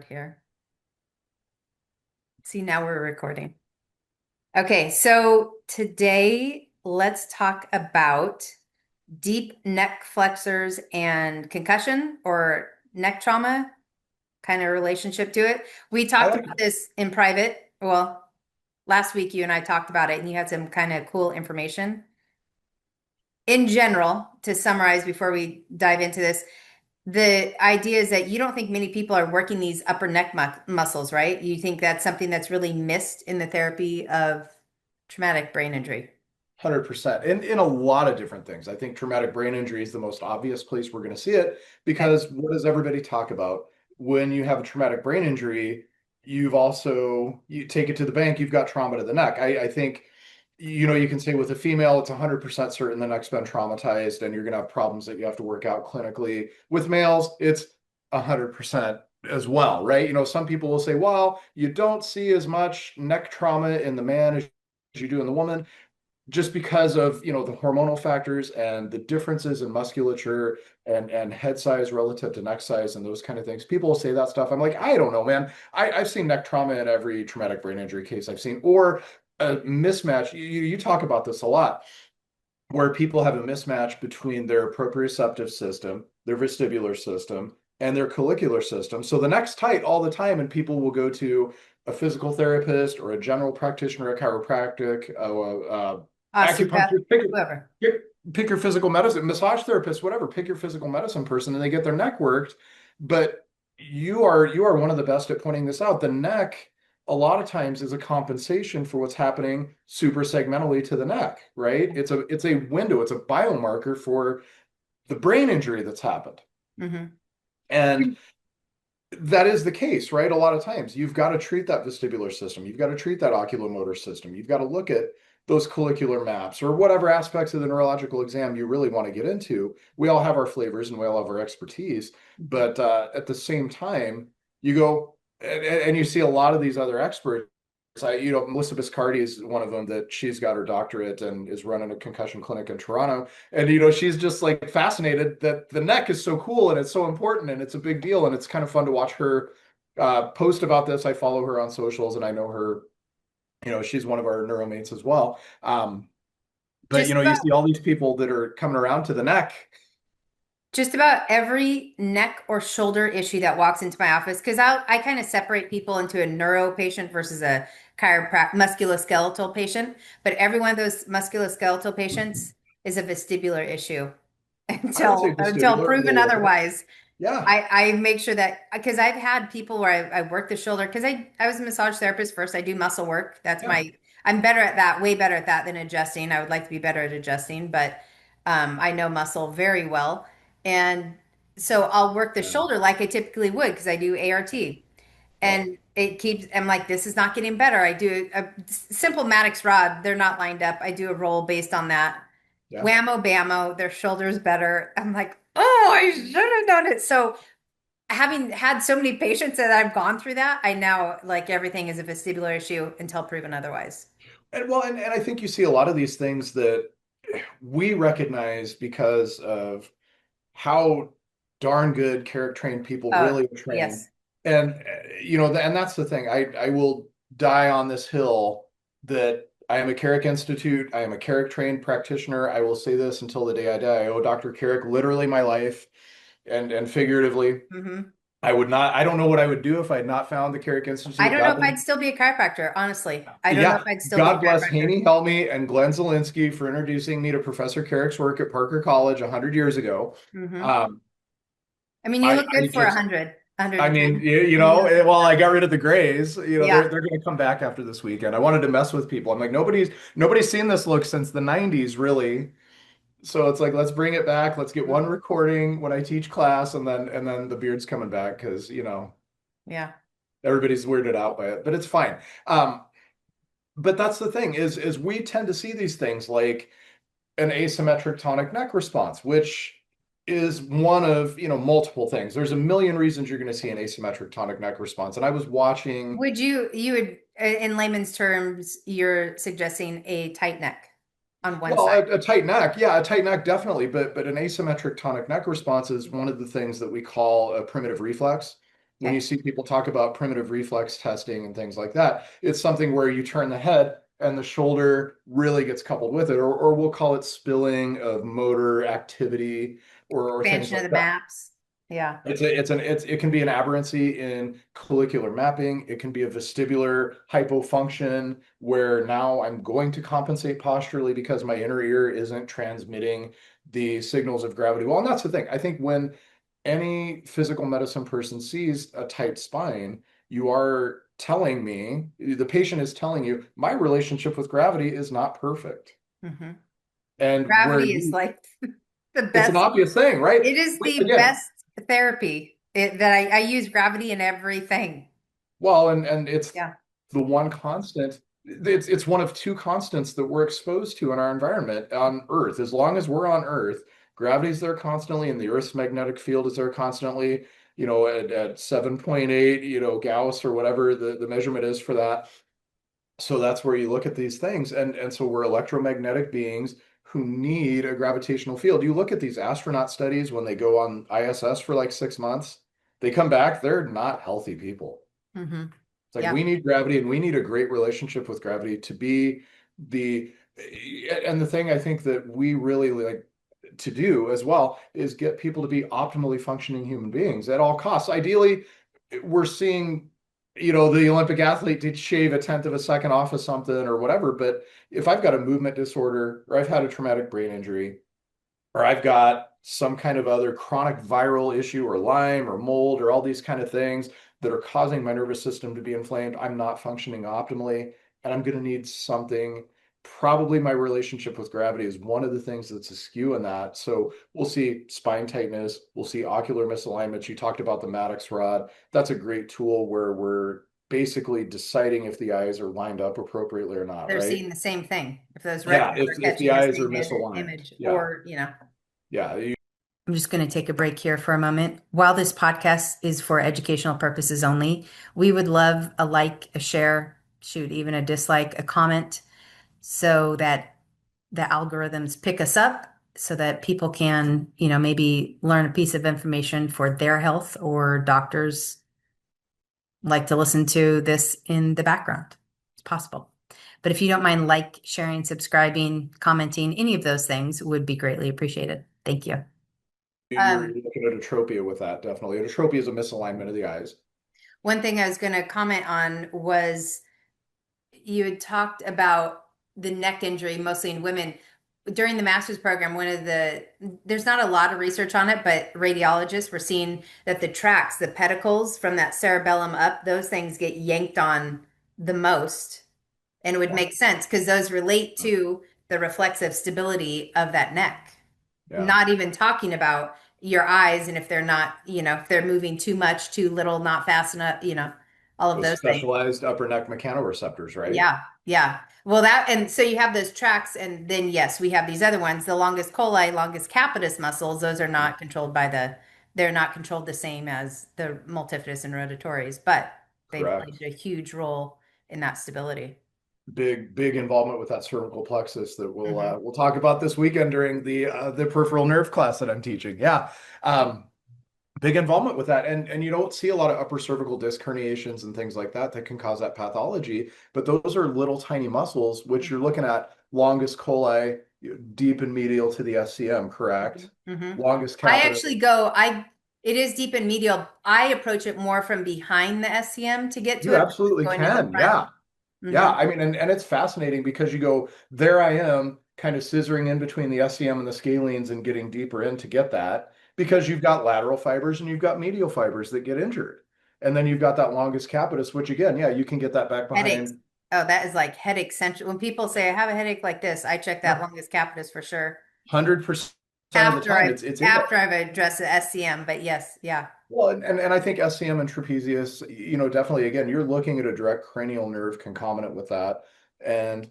Here. See, now we're recording. Okay, so today let's talk about deep neck flexors and concussion or neck trauma kind of relationship to it. We I talked like about it. this in private. Well, last week you and I talked about it and you had some kind of cool information. In general, to summarize before we dive into this, the idea is that you don't think many people are working these upper neck muscles, right? You think that's something that's really missed in the therapy of traumatic brain injury. 100%. In a lot of different things. I think traumatic brain injury is the most obvious place we're going to see it Okay. because what does everybody talk about? When you have a traumatic brain injury, you take it to the bank, you've got trauma to the neck. I think, you can say with a female, it's 100% certain the neck's been traumatized and you're going to have problems that you have to work out clinically. With males, it's 100% as well, right? Some people will say, well, you don't see as much neck trauma in the man as you do in the woman just because of the hormonal factors and the differences in musculature and head size relative to neck size and those kind of things. People will say that stuff. I'm like, I don't know, man. I've seen neck trauma in every traumatic brain injury case I've seen, or a mismatch. You talk about this a lot, where people have a mismatch between their proprioceptive system, their vestibular system, and their collicular system. So the neck's tight all the time, and people will go to a physical therapist or a general practitioner, a chiropractic, Osteopath, acupuncture, whoever. pick, pick your physical medicine, massage therapist, whatever, pick your physical medicine person, and they get their neck worked. But you are one of the best at pointing this out. The neck a lot of times is a compensation for what's happening suprasegmentally to the neck, right? It's a window, it's a biomarker for the brain injury that's happened. Hmm. And that is the case, right? A lot of times you've got to treat that vestibular system, you've got to treat that oculomotor system, you've got to look at those collicular maps or whatever aspects of the neurological exam you really want to get into. We all have our flavors and we all have our expertise, but at the same time, you go and you see a lot of these other experts. Melissa Biscardi is one of them that she's got her doctorate and is running a concussion clinic in Toronto. And, she's just like fascinated that the neck is so cool and it's so important and it's a big deal. And it's kind of fun to watch her post about this. I follow her on socials and I know her, she's one of our neuromates as well. But, Just you about see all these people that are coming around to the neck. just about every neck or shoulder issue that walks into my office, because I kind of separate people into a neuro patient versus a musculoskeletal patient. But every one of those musculoskeletal patients is a vestibular issue I would say until vestibular, a proven little bit. otherwise. Yeah. I make sure that because I've had people where I work the shoulder because I was a massage therapist first. I do muscle work. Yeah. I'm better at that, way better at that than adjusting. I would like to be better at adjusting, but I know muscle very well. And so I'll work the Yeah. shoulder like I typically would because I do ART. Yep. And I'm like, this is not getting better. I do a simple Maddox rod. They're not lined up. I do a roll based on that. Yeah. Whammo bammo, their shoulder's better. I'm like, oh, I should have done it. So having had so many patients that I've gone through that, I now like everything is a vestibular issue until proven otherwise. And I think you see a lot of these things that we recognize because of how darn good character trained people Oh, really are trained. yes. And and that's the thing. I will die on this hill that I am a Carrick Institute. I am a Carrick trained practitioner. I will say this until the day I die. I owe Dr. Carrick literally my life and figuratively. Hmm. I don't know what I would do if I had not found the Carrick I Institute. don't know if I'd still be a chiropractor, honestly. I don't know if Yeah, I'd still be a God bless chiropractor. Haney Helmy and Glenn Zielinski for introducing me to Professor Carrick's work at Parker College 100 years ago. Hmm. Um, I mean, you I, look I good for just, 100, I mean, 110. You look well, good. I got rid of the Grays. Yeah. They're going to come back after this weekend. I wanted to mess with people. I'm like, nobody's seen this look since the 90s, really. So it's like, let's bring it back. Let's get one Mhm. recording when I teach class, and then the beard's coming back because Yeah. everybody's weirded out by it, but it's fine. Um, but that's the thing is we tend to see these things like an asymmetric tonic neck response, which is one of multiple things. There's a million reasons you're going to see an asymmetric tonic neck response. And I was watching, You would, in layman's terms, you're suggesting a tight neck on one well, side. a tight neck, yeah, a tight neck definitely, but an asymmetric tonic neck response is one of the things that we call a primitive reflex. When you Okay. see people talk about primitive reflex testing and things like that, it's something where you turn the head and the shoulder really gets coupled with it, or we'll call it spilling of motor activity or things Expansion of like the that. maps. Yeah. It can be an aberrancy in collicular mapping. It can be a vestibular hypofunction where now I'm going to compensate posturally because my inner ear isn't transmitting the signals of gravity. Well, and that's the thing. I think when any physical medicine person sees a tight spine, you are telling me, the patient is telling you, my relationship with gravity is not perfect. Hmm. And where Gravity is you, like the it's an best. obvious thing, right? It is the Again, best therapy that I use gravity in everything. well, and it's Yeah. the one constant. It's one of two constants that we're exposed to in our environment on Earth. As long as we're on Earth, gravity's there constantly, and the Earth's magnetic field is there constantly. At 7.8, Gauss or whatever the measurement is for that. So that's where you look at these things, and so we're electromagnetic beings who need a gravitational field. You look at these astronaut studies when they go on ISS for like 6 months, they come back, they're not healthy people. Hmm. It's like Yeah. we need gravity and we need a great relationship with gravity to be the and the thing I think that we really like to do as well is get people to be optimally functioning human beings at all costs. Ideally, we're seeing, the Olympic athlete did shave a tenth of a second off of something or whatever. But if I've got a movement disorder or I've had a traumatic brain injury, or I've got some kind of other chronic viral issue or Lyme or mold or all these kind of things that are causing my nervous system to be inflamed. I'm not functioning optimally, and I'm going to need something. Probably my relationship with gravity is one of the things that's askew in that. So we'll see spine tightness, we'll see ocular misalignments. You talked about the Maddox rod. That's a great tool where we're basically deciding if the eyes are lined up appropriately or not, They're right? seeing the same thing. If those Yeah, retinas are if the catching the eyes are same misaligned. image, Yeah. or, Yeah. I'm just going to take a break here for a moment. While this podcast is for educational purposes only, we would love a like, a share, shoot, even a dislike, a comment, so that the algorithms pick us up so that people can, maybe learn a piece of information for their health, or doctors like to listen to this in the background. It's possible. But if you don't mind, like, sharing, subscribing, commenting, any of those things would be greatly appreciated. Thank you. You're Um, looking at atropia with that, definitely. Atropia is a misalignment of the eyes. One thing I was going to comment on was you had talked about the neck injury, mostly in women. During the master's program, there's not a lot of research on it, but radiologists were seeing that the tracks, the pedicles from that cerebellum up, those things get yanked on the most. And it would Yeah. make sense because those relate to the reflexive stability of that neck. Yeah. Not even talking about your eyes, and if they're not, if they're moving too much, too little, not fast enough, all of Those those things. specialized upper neck mechanoreceptors, right? Yeah, yeah. Well, and so you have those tracks, and then yes, we have these other ones, the longus coli, longus capitis muscles. Those are Yeah. not controlled they're not controlled the same as the multifidus and rotatories, but they played Correct. a huge role in that stability. Big involvement with that cervical plexus that Hmm. we'll talk about this weekend during the peripheral nerve class that I'm teaching. Yeah. Um, Big involvement with that. And you don't see a lot of upper cervical disc herniations and things like that that can cause that pathology. But those are little tiny muscles, which you're looking at longus coli, deep and medial to the SCM, correct? Hmm. Longus I capitis. actually it is deep and medial. I approach it more from behind the SCM to get to You it versus absolutely going in the can. front. Yeah. Yeah. Hmm. I mean, and it's fascinating because you go, there I am kind of scissoring in between the SCM and the scalenes and getting deeper in to get that because you've got lateral fibers and you've got medial fibers that get injured. And then you've got that longus capitis, which again, yeah, you can get that back Headaches. behind Oh, that is like headache central. When people say I have a headache like this, I check that yeah, longus capitis for sure. 100% of the After time. I've It's in there. after I've addressed the SCM, but yes, yeah. Well, and I think SCM and trapezius, definitely again, you're looking at a direct cranial nerve concomitant with that. And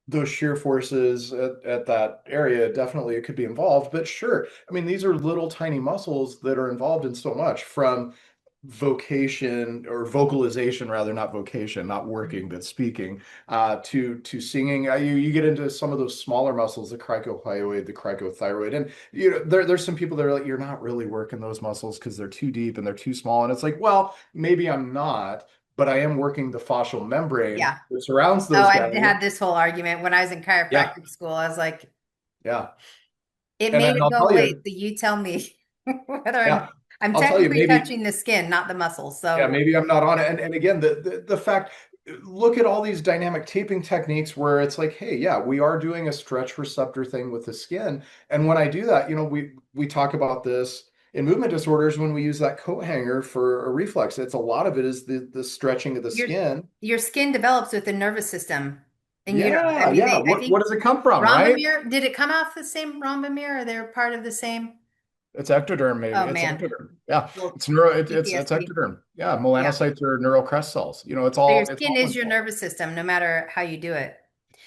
those shear forces at that area, definitely it could be involved. But sure, I mean, these are little tiny muscles that are involved in so much from vocation or vocalization rather, not vocation, not working but speaking, to singing. You get into some of those smaller muscles, the cricohyoid, the cricothyroid, and there's some people that are like, you're not really working those muscles because they're too deep and they're too small, and it's like, well, maybe I'm not, but I am working the fascial membrane Yeah. that surrounds Oh, those I've guys. had this whole argument when I was in Yeah, chiropractic school. I was like, yeah, it and made it I'll go tell away. you, So you tell me whether yeah, I'm I'll tell you, technically maybe. touching the skin, not the muscles. Yeah, So maybe I'm not on it. And again, the fact, look at all these dynamic taping techniques where it's like, hey, yeah, we are doing a stretch receptor thing with the skin. And when I do that, we talk about this in movement disorders when we use that coat hanger for a reflex. It's a lot of it is the stretching of the your skin. your skin develops with the nervous system. And I Yeah, mean yeah. I What think does it come from, right? rhombomer, did it come off the same rhombomer or they're part of the same? It's ectoderm, maybe. Oh It's man. ectoderm. Yeah, Well, it's neuro. It's PTSD. ectoderm. Yeah, Yeah. melanocytes are neural crest cells. So your It's skin all is your involved. nervous system, no matter how you do it.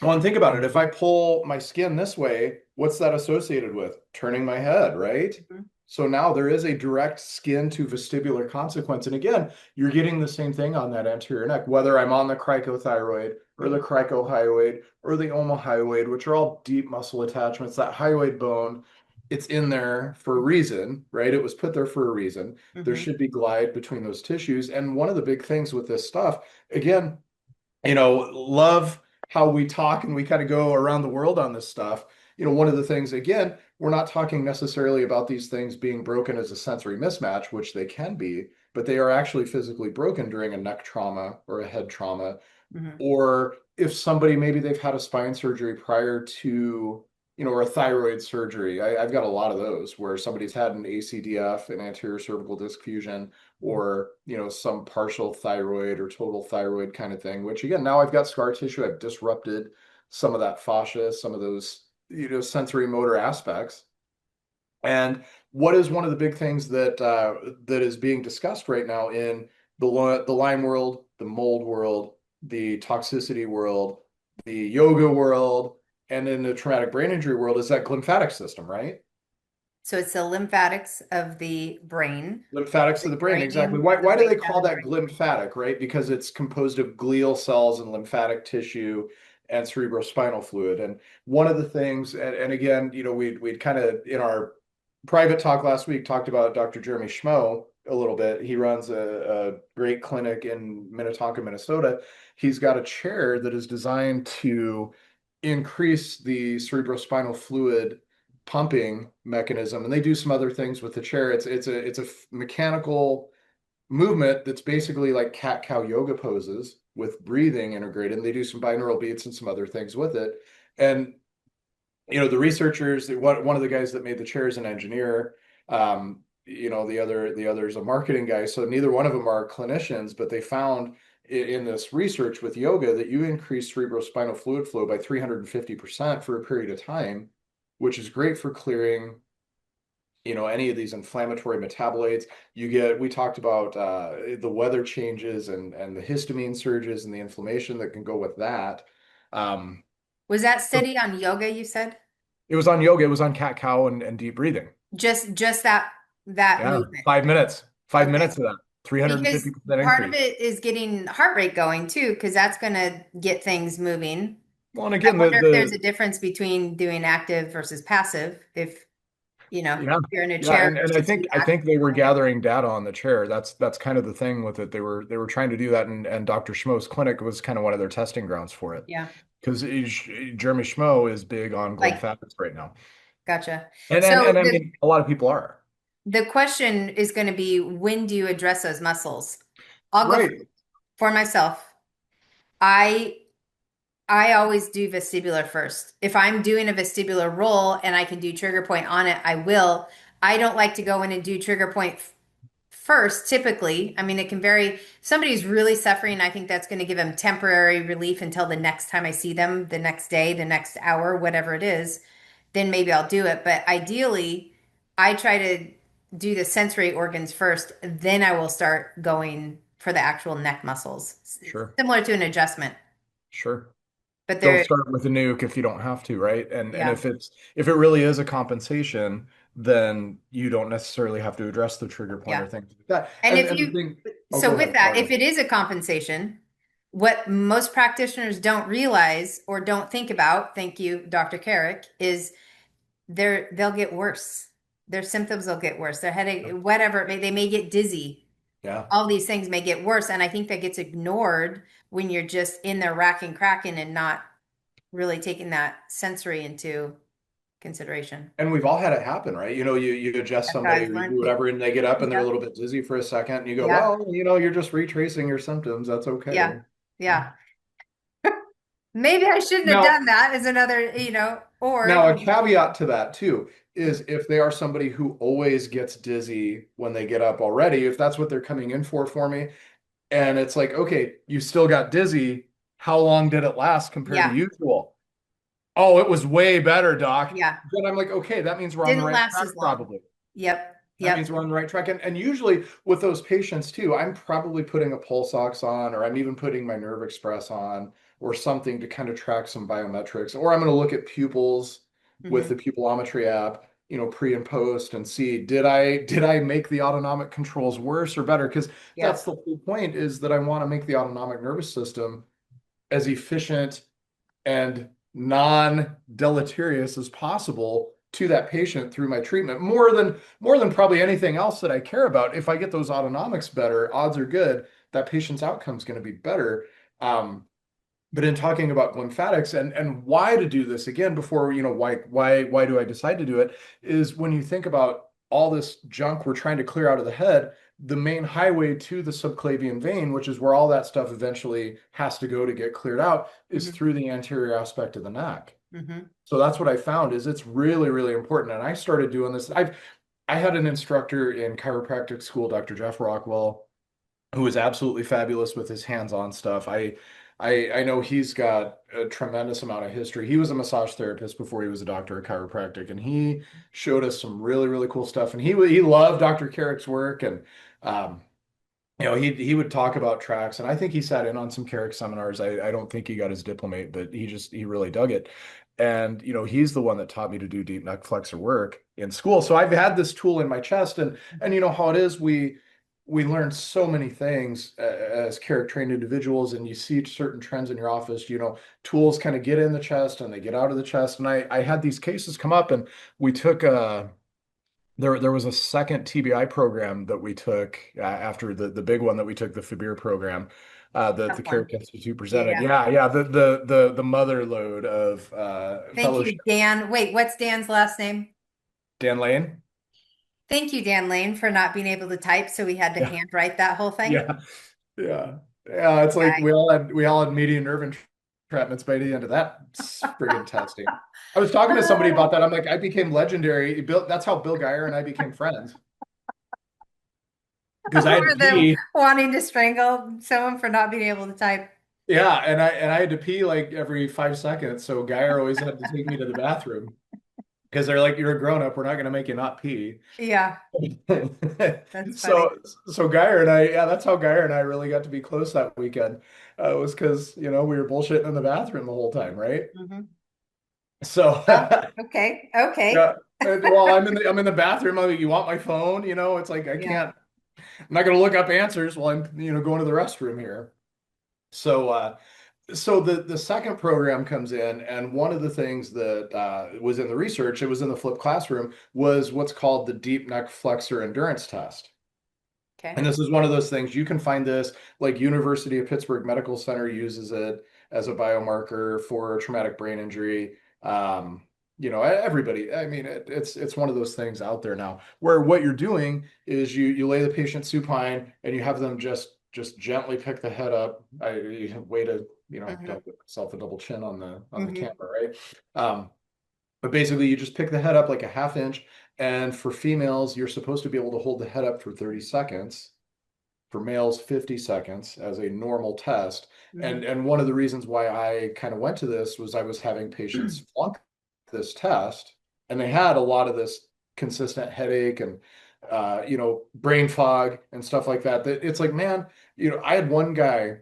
Well, and think about it. If I pull my skin this way, what's that associated with? Turning my head, right? Mhm. So now there is a direct skin to vestibular consequence. And again, you're getting the same thing on that anterior neck, whether I'm on the cricothyroid or the Mhm. cricohyoid or the omohyoid, which are all deep muscle attachments. That hyoid bone, it's in there for a reason, right? It was put there for a reason. There Mhm. should be glide between those tissues. And one of the big things with this stuff, again, love how we talk and we kind of go around the world on this stuff. One of the things, again, we're not talking necessarily about these things being broken as a sensory mismatch, which they can be, but they are actually physically broken during a neck trauma or a head trauma, Mhm. or if somebody maybe they've had a spine surgery prior to, or a thyroid surgery. I've got a lot of those where somebody's had an ACDF, an anterior cervical disc fusion, or some partial thyroid or total thyroid kind of thing. Which again, now I've got scar tissue. I've disrupted some of that fascia, some of those sensory motor aspects. And what is one of the big things that is being discussed right now in the Lyme world, the mold world, the toxicity world, the yoga world, and in the traumatic brain injury world is that lymphatic system, right? So it's the lymphatics of the brain, Lymphatics of the the brain, exactly. draining the Why do they waste out call of the that brain. glymphatic, right? Because it's composed of glial cells and lymphatic tissue and cerebrospinal fluid. And one of the things, and again, we'd kind of in our private talk last week talked about Dr. Jeremy Schmo a little bit. He runs a great clinic in Minnetonka, Minnesota. He's got a chair that is designed to increase the cerebrospinal fluid pumping mechanism, and they do some other things with the chair. It's a mechanical movement that's basically like cat cow yoga poses with breathing integrated. And they do some binaural beats and some other things with it. And the researchers, one of the guys that made the chair is an engineer. The other's a marketing guy. So neither one of them are clinicians, but they found in this research with yoga that you increase cerebrospinal fluid flow by 350% for a period of time, which is great for clearing any of these inflammatory metabolites. We talked about the weather changes and the histamine surges and the inflammation that can go with that. um, Was that so study on yoga, you said? it was on yoga, it was on cat cow and deep breathing. Just that Yeah, movement. 5 minutes, five Okay. minutes of that, Because 350% part of increase. it is getting heart rate going too, because that's going to get things moving. Well, and I again, wonder if there's a difference between doing active versus passive, if, yeah, you're in a yeah, chair and I versus think being I active. think they were gathering data on the chair. That's kind of the thing with it. They were trying to do that, and Dr. Schmo's clinic was kind of one of their testing grounds for it Yeah. because Jeremy Schmo is big on Like, glymphatics right now, gotcha. and and So and I mean a lot of people are the question is going to be, when do you address those muscles? I'll go right. for myself. I I always do vestibular first. If I'm doing a vestibular roll and I can do trigger point on it, I will. I don't like to go in and do trigger point first, typically. I mean, it can vary. If somebody's really suffering, I think that's going to give them temporary relief until the next time I see them, the next day, the next hour, whatever it is. Then maybe I'll do it. But ideally, I try to do the sensory organs first, then I will start going for the actual neck muscles. It's Sure, similar to an adjustment, sure. but Don't they're, start with a nuke if you don't have to, right? And yeah. if it really is a compensation, then you don't necessarily have to address the trigger point or Yeah. things like that. And And if and the you, thing, oh, so go with ahead. that, Sorry. if it is a compensation, what most practitioners don't realize or don't think about, thank you, Dr. Carrick, is they'll get worse. Their symptoms will get worse. Their headache, whatever it may, they may get dizzy. Yeah. All these things may get worse. And I think that gets ignored when you're just in there racking, cracking and not really taking that sensory into consideration. And we've all had it happen, right? You adjust That's how somebody I've or you learned do to. whatever, and they get up and they're a Yep. little bit dizzy for a second, and you go, Yeah. well, you're just retracing your symptoms. That's Yeah. okay. Yeah. Maybe I shouldn't have Now, done that as another, or, now a caveat to that too is if they are somebody who always gets dizzy when they get up already, if that's what they're coming in for me, and it's like, okay, you still got dizzy. How long did it last compared to yeah. usual? Oh, it was way better, doc. Yeah. Then I'm like, okay, that means we're on the Didn't right last track, as long. probably. Yep. That Yep. means we're on the right track. And usually with those patients too, I'm probably putting a pulse ox on, or I'm even putting my Nerve Express on, or something to kind of track some biometrics. Or I'm going to look at pupils with the Hmm. pupillometry app, pre and post, and see did I make the autonomic controls worse or better? Because that's Yep. the whole point is that I want to make the autonomic nervous system as efficient and non-deleterious as possible to that patient through my treatment more than probably anything else that I care about. If I get those autonomics better, odds are good that patient's outcome is going to be better. um, but in talking about lymphatics and why to do this again before, why do I decide to do it, is when you think about all this junk we're trying to clear out of the head, the main highway to the subclavian vein, which is where all that stuff eventually has to go to get cleared out, is Hmm. through the anterior aspect of the neck. Hmm. So that's what I found is it's really, really important. And I started doing this. I had an instructor in chiropractic school, Dr. Jeff Rockwell, who is absolutely fabulous with his hands-on stuff. I know he's got a tremendous amount of history. He was a massage therapist before he was a doctor of chiropractic, and he showed us some really, really cool stuff. And he loved Dr. Carrick's work, and um, he would talk about tracks, and I think he sat in on some Carrick seminars. I don't think he got his diplomate, but he really dug it. And he's the one that taught me to do deep neck flexor work in school. So I've had this tool in my chest, and you know how it is. We learn so many things as Carrick trained individuals, and you see certain trends in your office. Tools kind of get in the chest and they get out of the chest. And I had these cases come up, and we took there was a second TBI program that we took after the big one that we took, the FIBIR program, that Tough the one. Carrick Institute presented. Yeah. Yeah, yeah, the mother load of Thank you, fellowship. Dan. Wait, what's Dan's last name? Dan Lane. Thank you, Dan Lane, for not being able to type, so we had to Yeah, handwrite that whole thing. yeah, yeah, yeah. It's like Guy. we all had median nerve entrapments by the end of that friggin' testing. I was talking to somebody about that. I'm like, I became legendary. That's how Bill Geyer and I became friends because I had to Over them pee. wanting to strangle someone for not being able to type. Yeah, and I had to pee like every 5 seconds, so Geyer always had to take me to the bathroom because they're like, "You're a grown up. We're not going to make you not pee." Yeah, that's funny. So Geyer and I, yeah, that's how Geyer and I really got to be close that weekend. Was because we were bullshitting in the bathroom the whole time, right? Hmm. So Well, okay, okay. yeah, while I'm in the bathroom, I'm like, you want my phone? It's like I Yeah. can't. I'm not going to look up answers while I'm going to the restroom here. So so the second program comes in, and one of the things that was in the research, it was in the flipped classroom, was what's called the deep neck flexor endurance test. And Okay. this is one of those things you can find this, like University of Pittsburgh Medical Center uses it as a biomarker for traumatic brain injury. Everybody, I mean, it's one of those things out there now where what you're doing is you lay the patient supine and you have them just gently pick the head up. Way to, Hmm. don't give myself a double chin on the Hmm. camera, right? But basically, you just pick the head up like a half inch. And for females, you're supposed to be able to hold the head up for 30 seconds. For males, 50 seconds as a normal test. And Hmm. and one of the reasons why I kind of went to this was I was having patients flunk this test, and they had a lot of this consistent headache and brain fog and stuff like that. That it's like, man, I had one guy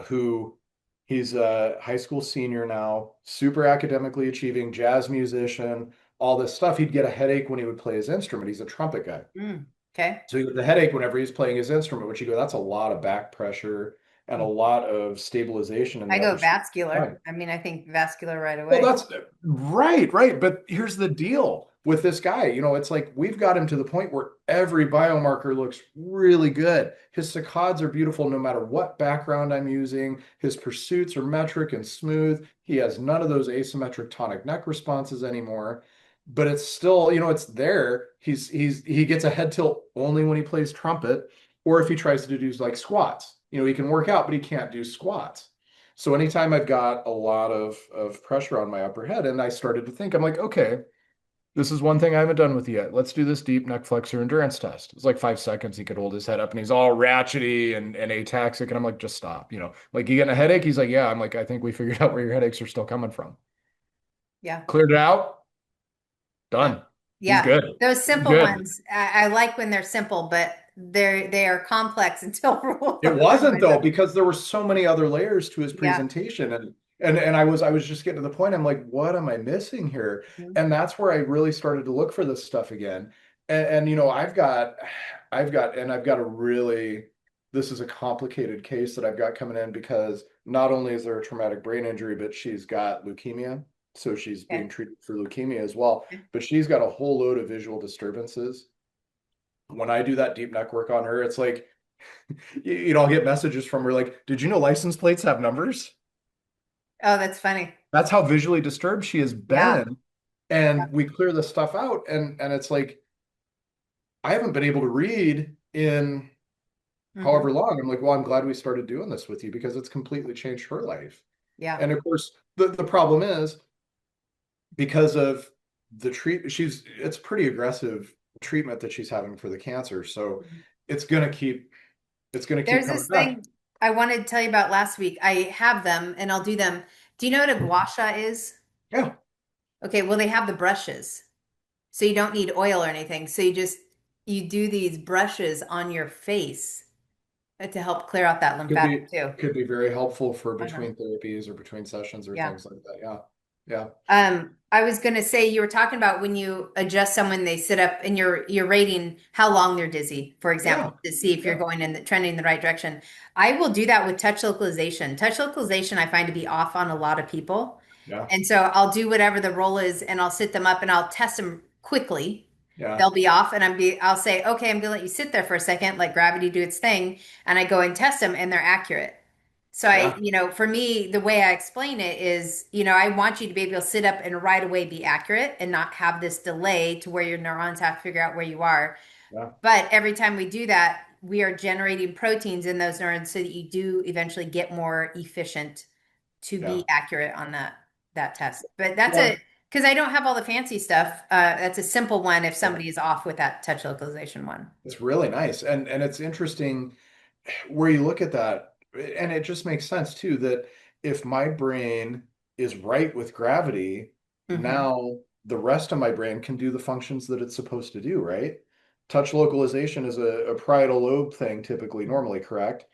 who he's a high school senior now, super academically achieving, jazz musician, all this stuff. He'd get a headache when he would play his instrument. He's a trumpet guy. Mm. Okay. So he gets a headache whenever he's playing his instrument, which you go, that's a lot of back pressure and a lot of stabilization in I the go upper vascular. spine. I mean, I think vascular right Well, away. that's right, right. But here's the deal with this guy. It's like we've got him to the point where every biomarker looks really good. His saccades are beautiful no matter what background I'm using. His pursuits are metric and smooth. He has none of those asymmetric tonic neck responses anymore. But it's still, it's there. He gets a head tilt only when he plays trumpet, or if he tries to do like squats. He can work out, but he can't do squats. So anytime I've got a lot of pressure on my upper head, and I started to think, I'm like, okay, this is one thing I haven't done with you yet. Let's do this deep neck flexor endurance test. It's like 5 seconds. He could hold his head up and he's all ratchety and ataxic. And I'm like, just stop. Like you getting a headache? He's like, yeah. I'm like, I think we figured out where your headaches are still coming from. Yeah. Cleared it out. Done. He's Yeah. good. Those He's simple good. ones, I like when they're simple, but they are complex until It wasn't otherwise. though, because there were so many other layers to his Yeah. presentation, and I was just getting to the point. I'm like, what am I missing here? Mhm. And that's where I really started to look for this stuff again. And I've got a really, this is a complicated case that I've got coming in because not only is there a traumatic brain injury, but she's got leukemia. So she's being Okay. treated for leukemia as well. But she's got a whole load of visual disturbances. When I do that deep neck work on her, it's like I'll get messages from her like, "Did you know license plates have numbers?" Oh, that's funny. That's how visually disturbed she has Yeah. been. Yeah. And we clear this stuff out, and it's like I haven't been able to read in Hmm. however long. I'm like, well, I'm glad we started doing this with you because it's completely changed her life. Yeah. And of course, the problem is because of the it's pretty aggressive treatment that she's having for the cancer. So Mhm. it's gonna keep it's gonna keep There's coming this back. thing I wanted to tell you about last week. I have them and I'll do them. Do you know what a gua sha is? Yeah. Okay, well, they have the brushes. So you don't need oil or anything. So you do these brushes on your face to help clear out that Could lymphatic be too. could be very helpful for Uh-huh. between therapies or between sessions or Yeah. things like that. Yeah. Yeah. I was gonna say you were talking about when you adjust someone, they sit up and you're rating how long they're dizzy, for example, Yeah. to see if you're Yeah. going in the trending in the right direction. I will do that with touch localization. Touch localization I find to be off on a lot of people. Yeah. And so I'll do whatever the role is and I'll sit them up and I'll test them quickly. Yeah. They'll be off and I'll say, okay, I'm gonna let you sit there for a second, let gravity do its thing, and I go and test them and they're accurate. So Yeah. for me, the way I explain it is, I want you to be able to sit up and right away be accurate and not have this delay to where your neurons have to figure out where you are. Yeah. But every time we do that, we are generating proteins in those neurons so that you do eventually get more efficient to Yeah. be accurate on that test. But that's Well, because I don't have all the fancy stuff. That's a simple one if yeah. somebody is off with that touch localization one. It's really nice. And it's interesting where you look at that, and it just makes sense too, that if my brain is right with gravity, Hmm. now the rest of my brain can do the functions that it's supposed to do, right? Touch localization is a parietal lobe thing, typically, normally, correct?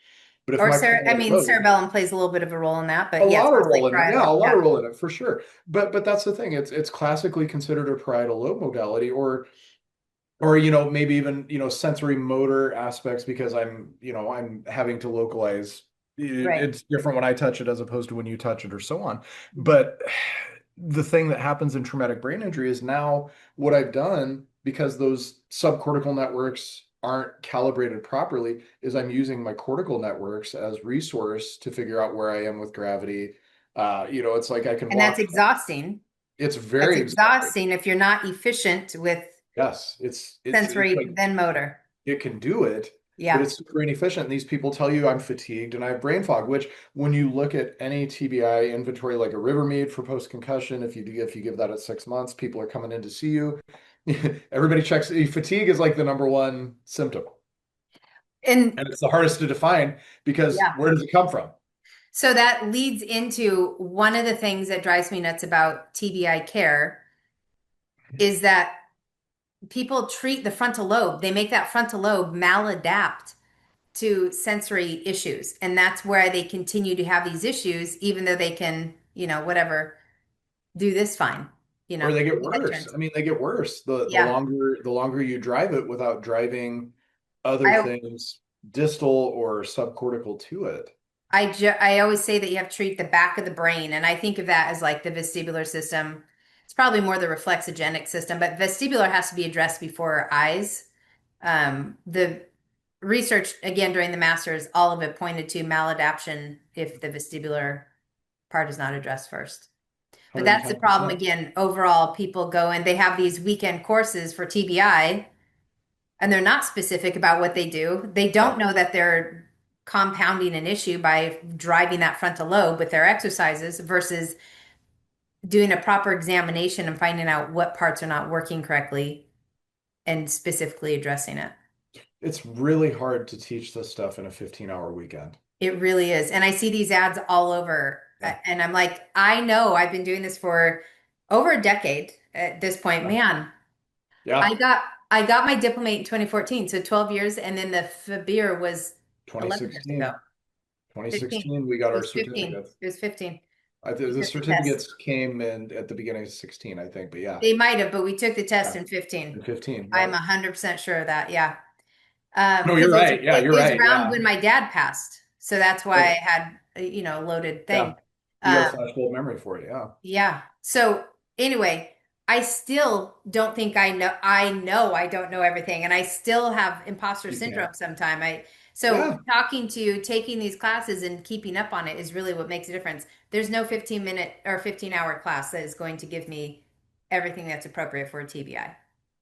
But if Or my I parietal mean, lobe, cerebellum plays a little bit of a role in that, a but yes, lot of mostly role in it, yeah, parietal. a lot of Yeah. role in it for sure. But that's the thing, it's classically considered a parietal lobe modality, or maybe even sensory motor aspects because I'm having to localize Right. it's different when I touch it as opposed to when you touch it or so on. Mhm. But the thing that happens in traumatic brain injury is now what I've done, because those subcortical networks aren't calibrated properly, is I'm using my cortical networks as resource to figure out where I am with gravity. It's like I can And that's walk. exhausting. It's That's very exhausting. exhausting if you're not efficient with Yes, it's sensory like then motor. it can do it, but Yeah. it's super inefficient. And these people tell you I'm fatigued and I have brain fog, which when you look at any TBI inventory, like a Rivermead for post-concussion, if you give that at 6 months, people are coming in to see you. Everybody checks. Fatigue is like the number one symptom, And and it's the hardest to define because yeah. where does it come from? So that leads into one of the things that drives me nuts about TBI care is that people treat the frontal lobe, they make that frontal lobe maladapt to sensory issues. And that's where they continue to have these issues, even though they can, whatever, do this fine. Or they get maybe head worse. turns. I mean, they get worse. Yeah. The longer you drive it without driving other I things distal or subcortical to it. I always say that you have to treat the back of the brain, and I think of that as like the vestibular system. It's probably more the reflexogenic system, but vestibular has to be addressed before eyes. The research again during the masters, all of it pointed to maladaption if the vestibular part is not addressed first. But that's the problem 110%. again. Overall, people go and they have these weekend courses for TBI, and they're not specific about what they do. They don't No. know that they're compounding an issue by driving that frontal lobe with their exercises versus doing a proper examination and finding out what parts are not working correctly and specifically addressing it. It's really hard to teach this stuff in a 15-hour weekend. It really is. And I see these ads all over. Yeah. And I'm like, I know I've been doing this for over a decade at this point. Yeah. Man, I Yeah. got I got my diplomate in 2014, so 12 years, and then the FBIR was 11 years ago. 2016. 15. 2016, we got It our was 15. certificates. It was 15. We The took the test. certificates came in at the beginning of 16, I think, but yeah. They might have, but we took the test Yeah. in 15. In 15, I'm right. 100% sure of that. Yeah. No, Because you're right. Yeah, you're it was right. around Yeah. when my dad passed. So that's why I Right. had a loaded Yeah. thing. You got a Um, flashbulb memory for it. Yeah. Yeah. So anyway, I still don't think I know I don't know everything and I still have imposter You can't. syndrome sometime. So Yeah. talking to you, taking these classes and keeping up on it is really what makes a difference. There's no 15-minute or 15-hour class that is going to give me everything that's appropriate for a TBI.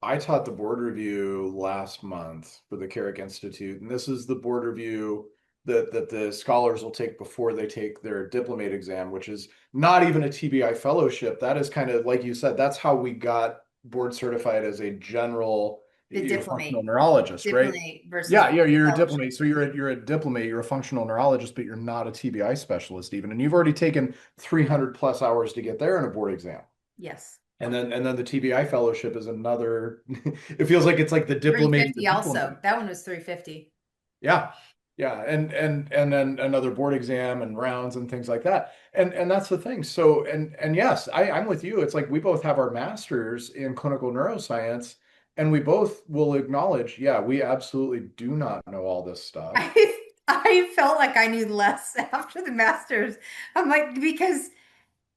I taught the board review last month for the Carrick Institute, and this is the board review that the scholars will take before they take their diplomate exam, which is not even a TBI fellowship. That is kind of like you said, that's how we got board certified as a general The functional diplomate, neurologist, right? diplomate versus Yeah, you're a fellowship. diplomate. So you're a diplomate, you're a functional neurologist, but you're not a TBI specialist even. And you've already taken 300 plus hours to get there in a board exam. Yes. And then the TBI fellowship is another. It feels like it's like the diplomate of the 350 also. diplomate. That one was 350. Yeah, yeah, and then another board exam and rounds and things like that. And that's the thing. So and yes, I'm with you. It's like we both have our masters in clinical neuroscience, and we both will acknowledge, yeah, we absolutely do not know all this stuff. I felt like I knew less after the masters. I'm like, because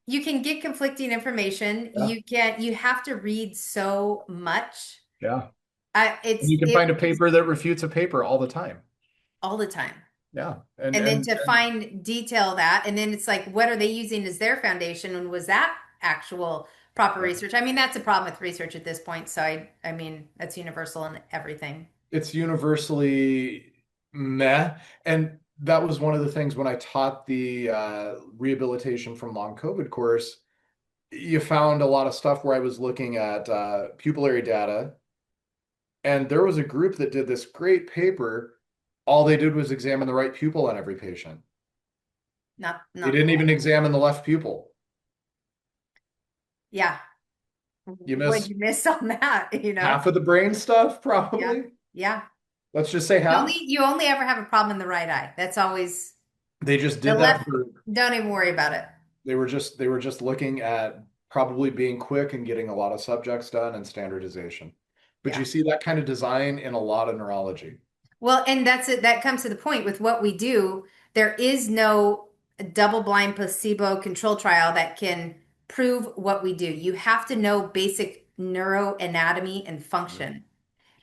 you can get conflicting information. Yeah, You have to read so much. yeah. And It's you can it find a was paper that refutes a paper all the time. all the time. Yeah, and And then and to find detail that, and then it's like, what are they using as their foundation? And was that actual proper yeah. research? I mean, that's a problem with research at this point. So I mean, that's universal in everything. It's universally meh. And that was one of the things when I taught the rehabilitation from long COVID course. You found a lot of stuff where I was looking at pupillary data, and there was a group that did this great paper. All they did was examine the right pupil on every patient. They Not the didn't even whole. examine the left pupil. Yeah. You What'd miss you miss on that, half of the brain stuff, Yeah. probably. Yeah. Let's just say half. You only ever have a problem in the right eye. That's always They just the did that left. for Don't even worry about it. they were just looking at probably being quick and getting a lot of subjects done and standardization. But Yeah. you see that kind of design in a lot of neurology. Well, and that's it. That comes to the point with what we do. There is no double-blind placebo control trial that can prove what we do. You have to know basic neuroanatomy and function.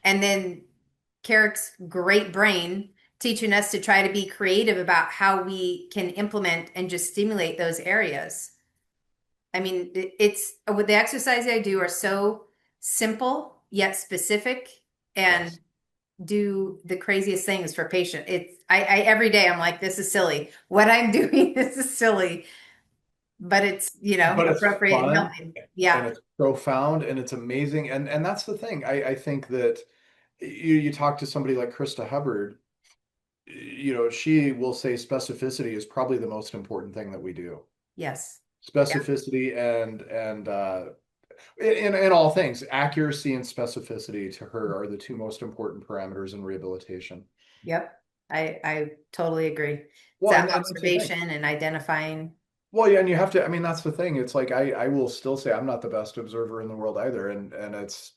And then Carrick's great brain teaching us to try to be creative about how we can implement and just stimulate those areas. I mean, it's with the exercises I do are so simple yet specific and Yes. do the craziest things for patient. I every day I'm like, this is silly. What I'm doing, this is silly, but it's, But it's appropriate and fun helping. and Yeah. it's profound and it's amazing. And that's the thing. I think that you talk to somebody like Krista Hubbard, she will say specificity is probably the most important thing that we do. Yes. Yeah. Specificity and in all things, accuracy and specificity to her are the two most important parameters in rehabilitation. Yep. I totally agree. It's Well, that and that's the thing. observation and identifying. Well, yeah, and you have to, I mean, that's the thing. It's like I will still say I'm not the best observer in the world either. And it's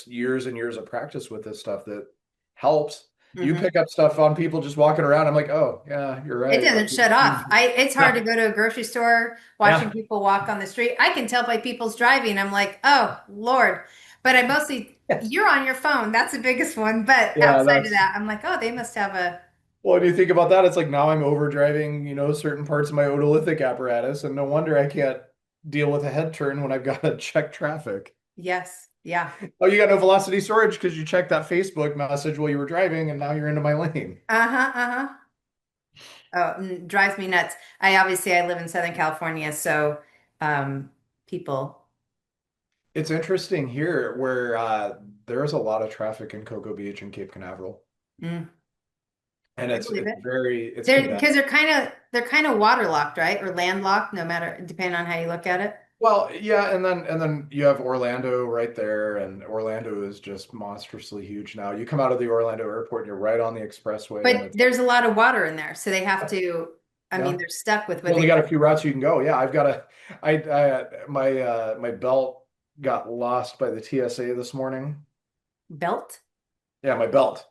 years and years of practice with this stuff that helps. You Hmm. pick up stuff on people just walking around. I'm like, oh yeah, you're It right. doesn't Okay. shut off. It's hard to Yeah. go to a grocery store watching Yeah. people walk on the street. I can tell by people's driving. I'm like, oh Lord. But I mostly, you're on your phone. That's the biggest one. But Yeah, outside of that's that, I'm like, oh, they must have a, well, when you think about that, it's like now I'm overdriving, certain parts of my otolithic apparatus, and no wonder I can't deal with a head turn when I've got to check traffic. yes, yeah. Oh, you got no velocity storage because you checked that Facebook message while you were driving, and now you're into my lane. Uh-huh, uh-huh. Oh, drives me nuts. I live in Southern California, so people, It's interesting here where there's a lot of traffic in Cocoa Beach and Cape Canaveral, mm, and I it's believe it's it. very it's They're condensed. because they're kind of waterlocked, right? Or landlocked, no matter depending on how you look at it. Well, yeah, and then you have Orlando right there, and Orlando is just monstrously huge now. You come out of the Orlando airport, and you're right on the expressway, and But it's there's a lot of water in there, so they have to. I mean, yeah. they're stuck with You what only they got a few routes you can go. Yeah, I've got a my belt got lost by the TSA this morning. belt. Yeah, my belt,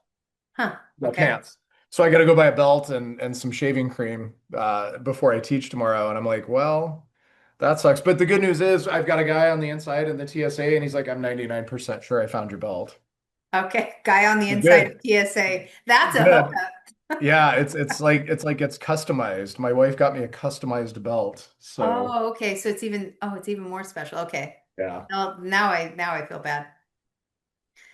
Huh. my Okay. pants. So I got to go buy a belt and some shaving cream before I teach tomorrow. And I'm like, well, that sucks. But the good news is I've got a guy on the inside in the TSA, and he's like, I'm 99% sure I found your belt. Okay. Guy on the We're inside of good. TSA. That's a Good. hookup. Yeah, it's customized. My wife got me a customized belt. So Oh, okay. So it's even more special. Okay. yeah. Well, now I feel bad.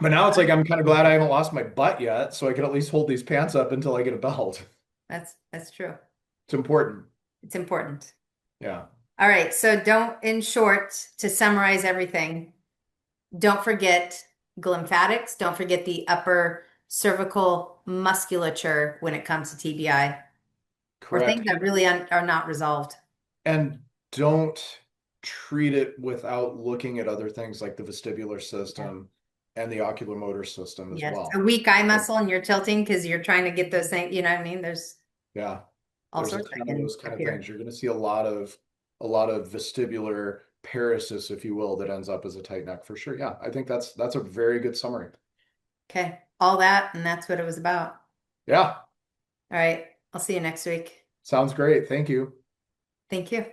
But now it's like I'm kind of glad I haven't lost my butt yet, so I can at least hold these pants up until I get a belt. That's true. It's important. It's important. Yeah, All right. So don't, in short, to summarize everything, don't forget glymphatics. Don't forget the upper cervical musculature when it comes to TBI or things correct. that really are not resolved. And don't treat it without looking at other things like the vestibular Yeah. system and the oculomotor system as Yes. A well. weak eye Like, muscle and you're tilting because you're trying to get those things, you know what I mean? There's yeah, all there's a sorts that ton of can those kind of things. appear. You're going to see a lot of vestibular paresis, if you will, that ends up as a tight neck for sure. Yeah, I think that's a very good summary. Okay. All that, and that's what it was about. Yeah, All right. I'll see you next week. sounds great. Thank you. Thank you.